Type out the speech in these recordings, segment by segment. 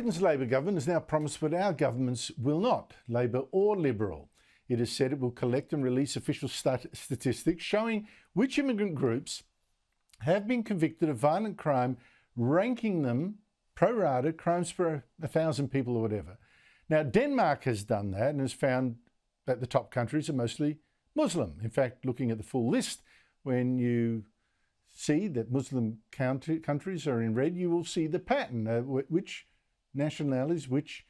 Britain's Labor government has now promised what our governments will not, Labor or Liberal. It has said it will collect and release official statistics showing which immigrant groups have been convicted of violent crime, ranking them pro rata, crimes per 1,000 people or whatever. Now, Denmark has done that and has found that the top countries are mostly Muslim. In fact, looking at the full list, when you see that Muslim countries are in red, you will see the pattern, which nationalities, which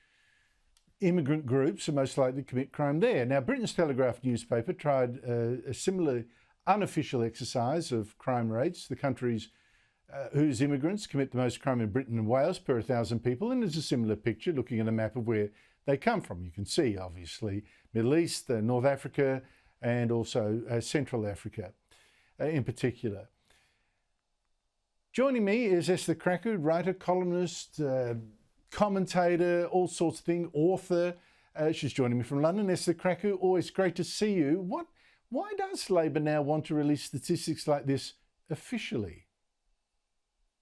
immigrant groups are most likely to commit crime there. Now, Britain's Telegraph newspaper tried a similar unofficial exercise of crime rates, the countries whose immigrants commit the most crime in Britain and Wales per 1,000 people, and there's a similar picture looking at a map of where they come from. You can see, obviously, Middle East, North Africa, and also Central Africa in particular. Joining me is Esther Krakue, writer, columnist, commentator, all sorts of things, author. She's joining me from London. Esther Krakue, always great to see you. Why does Labor now want to release statistics like this officially?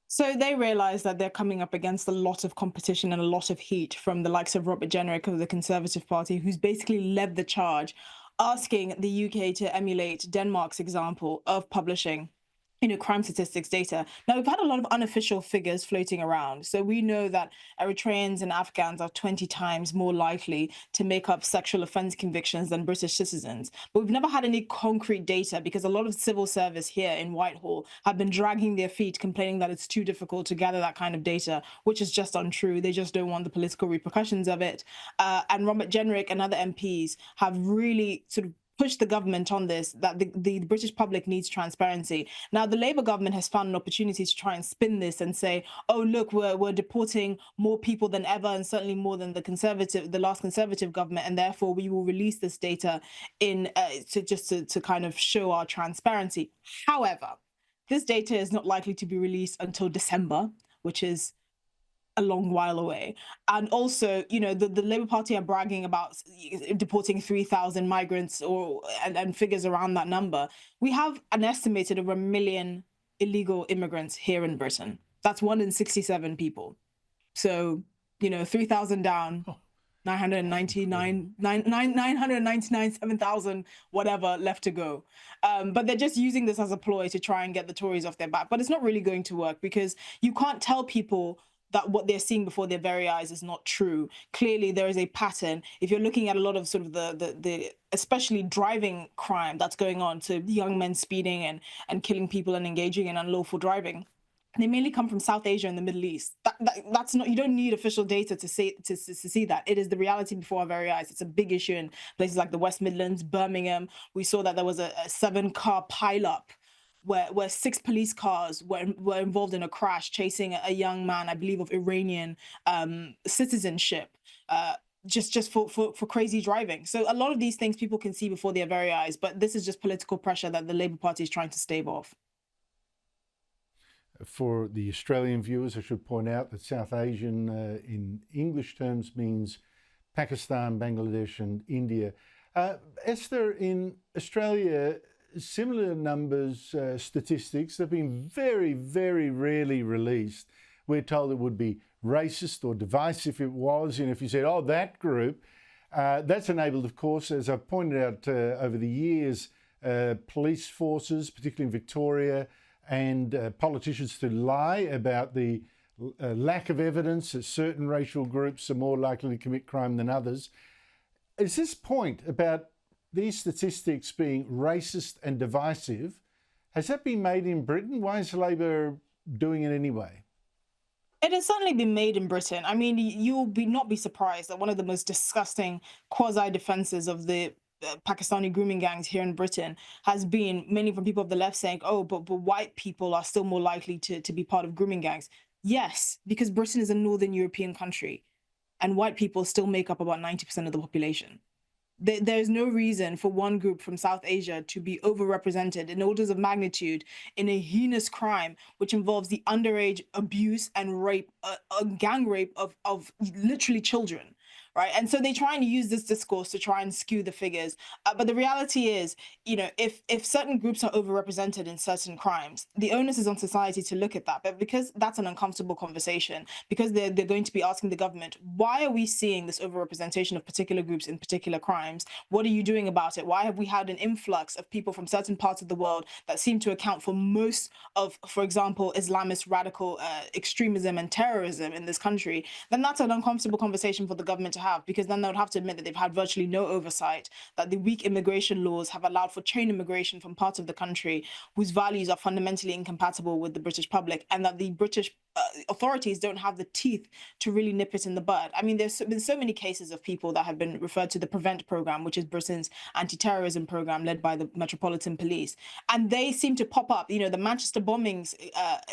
So they realise that they're coming up against a lot of competition and a lot of heat from the likes of Robert Jenrick of the Conservative Party, who's basically led the charge, asking the UK to emulate Denmark's example of publishing crime statistics data. Now, we've had a lot of unofficial figures floating around. So we know that Eritreans and Afghans are 20 times more likely to make up sexual offence convictions than British citizens. But we've never had any concrete data because a lot of civil service here in Whitehall have been dragging their feet, complaining that it's too difficult to gather that kind of data, which is just untrue. They just don't want the political repercussions of it. And Robert Jenrick and other MPs have really sort of push the government on this, that the British public needs transparency. Now, the Labour government has found an opportunity to try and spin this and say, oh, look, we're deporting more people than ever, and certainly more than the last Conservative government, and therefore we will release this data to kind of show our transparency. However, this data is not likely to be released until December, which is a long while away. And also, the Labour Party are bragging about deporting 3,000 migrants and figures around that number. We have an estimated over 1 million illegal immigrants here in Britain. That's 1 in 67 people. So, 3,000 down, 7,000, whatever left to go. But they're just using this as a ploy to try and get the Tories off their back. But it's not really going to work because you can't tell people that what they're seeing before their very eyes is not true. Clearly, there is a pattern. If you're looking at a lot of sort of the especially driving crime that's going on, so young men speeding and killing people and engaging in unlawful driving, they mainly come from South Asia and the Middle East. That's not, you don't need official data to see that. It is the reality before our very eyes. It's a big issue in places like the West Midlands, Birmingham. We saw that there was a 7-car pileup where 6 police cars were involved in a crash chasing a young man, I believe of Iranian citizenship, just for crazy driving. So a lot of these things people can see before their very eyes, but this is just political pressure that the Labour Party is trying to stave off. For the Australian viewers, I should point out that South Asian in English terms means Pakistan, Bangladesh and India. Esther, in Australia, similar numbers, statistics have been very, very rarely released. We're told it would be racist or divisive if it was, and if you said, oh, that group, that's enabled, of course, as I've pointed out over the years, police forces, particularly in Victoria, and politicians to lie about the lack of evidence that certain racial groups are more likely to commit crime than others. Is this point about these statistics being racist and divisive, has that been made in Britain? Why is Labor doing it anyway? It has certainly been made in Britain. I mean, you'll not be surprised that one of the most disgusting quasi-defenses of the Pakistani grooming gangs here in Britain has been mainly from people of the left saying, oh, but white people are still more likely to be part of grooming gangs. Yes, because Britain is a Northern European country and white people still make up about 90% of the population. There's no reason for one group from South Asia to be overrepresented in orders of magnitude in a heinous crime, which involves the underage abuse and rape, gang rape of literally children. right? And so they try and use this discourse to try and skew the figures. But the reality is, if certain groups are overrepresented in certain crimes, the onus is on society to look at that. But because that's an uncomfortable conversation, because they're going to be asking the government, why are we seeing this overrepresentation of particular groups in particular crimes? What are you doing about it? Why have we had an influx of people from certain parts of the world that seem to account for most of, for example, Islamist radical extremism and terrorism in this country? Then that's an uncomfortable conversation for the government to have, because then they would have to admit that they've had virtually no oversight, that the weak immigration laws have allowed for chain immigration from parts of the country whose values are fundamentally incompatible with the British public, and that the British authorities don't have the teeth to really nip it in the bud. I mean, there's been so many cases of people that have been referred to the PREVENT program, which is Britain's anti-terrorism program led by the Metropolitan Police, and they seem to pop up. The Manchester bombings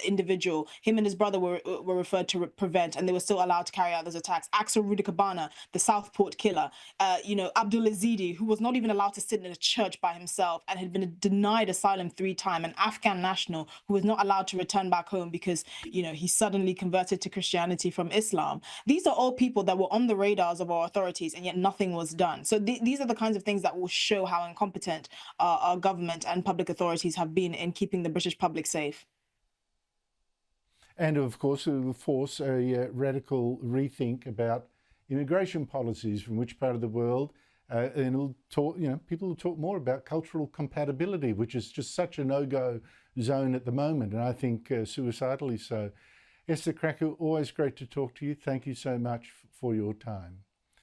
individual, him and his brother were referred to PREVENT, and they were still allowed to carry out those attacks. Axel Rudikabana, the Southport killer, Abdul Azidi, who was not even allowed to sit in a church by himself and had been denied asylum 3 times, an Afghan national who was not allowed to return back home because, he suddenly converted to Christianity from Islam. These are all people that were on the radars of our authorities, and yet nothing was done. So these are the kinds of things that will show how incompetent our government and public authorities have been in keeping the British public safe. And of course, it will force a radical rethink about immigration policies from which part of the world. And it'll talk, people will talk more about cultural compatibility, which is just such a no-go zone at the moment, and I think suicidally so. Esther Krakue, always great to talk to you. Thank you so much for your time.